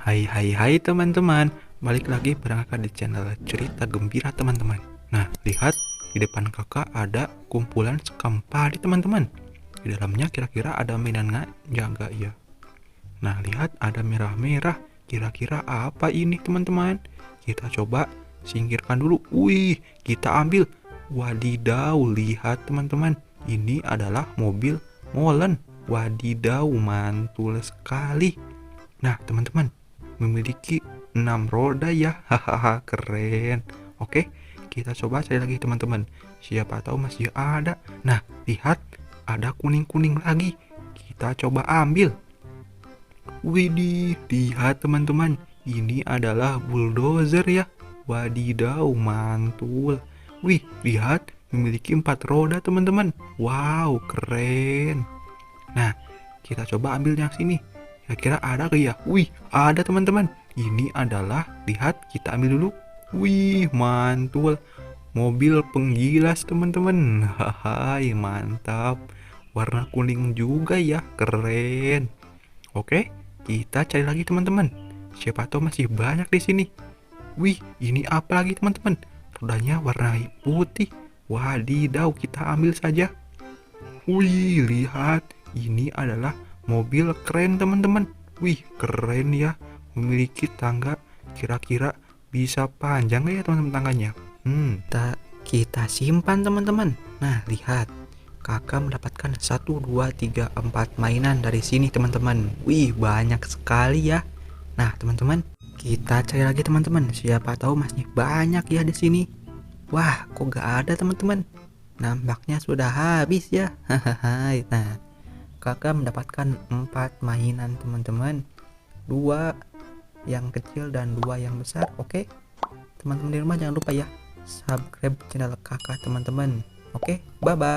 Hai hai hai teman-teman, balik lagi bareng kakak di channel cerita gembira teman-teman. Nah, lihat di depan kakak ada kumpulan sekam padi teman-teman. Di dalamnya kira-kira ada mainan nggak? Jaga ya. Nah, lihat ada merah-merah. Kira-kira apa ini teman-teman? Kita coba singkirkan dulu. Wih, kita ambil. Wadidaw, lihat teman-teman. Ini adalah mobil molen. Wadidaw, mantul sekali. Nah, teman-teman, memiliki 6 roda ya. Hahaha, keren. Oke, kita coba cari lagi teman-teman. Siapa tahu masih ada. Nah, lihat ada kuning-kuning lagi. Kita coba ambil. Widih, lihat teman-teman. Ini adalah bulldozer ya. Wadidaw, mantul. Wih, lihat memiliki 4 roda teman-teman. Wow, keren. Nah, kita coba ambil yang sini. Kira-kira ada gak ya? Wih, ada teman-teman. Ini adalah, lihat, kita ambil dulu. Wih, mantul. Mobil penggilas teman-teman. Hai, mantap. Warna kuning juga ya, keren. Oke, kita cari lagi teman-teman. Siapa tahu masih banyak di sini. Wih, ini apa lagi teman-teman? Rodanya warna putih. Wadidaw, kita ambil saja. Wih, lihat, ini adalah mobil keren teman-teman. Wih, keren ya. Memiliki tangga, kira-kira bisa panjang ya teman-teman tangganya. Kita simpan teman-teman. Nah, lihat. Kakak mendapatkan 1, 2, 3, 4 mainan dari sini teman-teman. Wih, banyak sekali ya. Nah, teman-teman, kita cari lagi teman-teman. Siapa tahu masih banyak ya di sini. Wah, kok gak ada teman-teman? Nampaknya sudah habis ya. Hahaha. Nah, kakak mendapatkan 4 mainan teman-teman. 2 yang kecil dan 2 yang besar. Oke. Teman-teman di rumah jangan lupa ya subscribe channel kakak teman-teman. Oke, bye bye.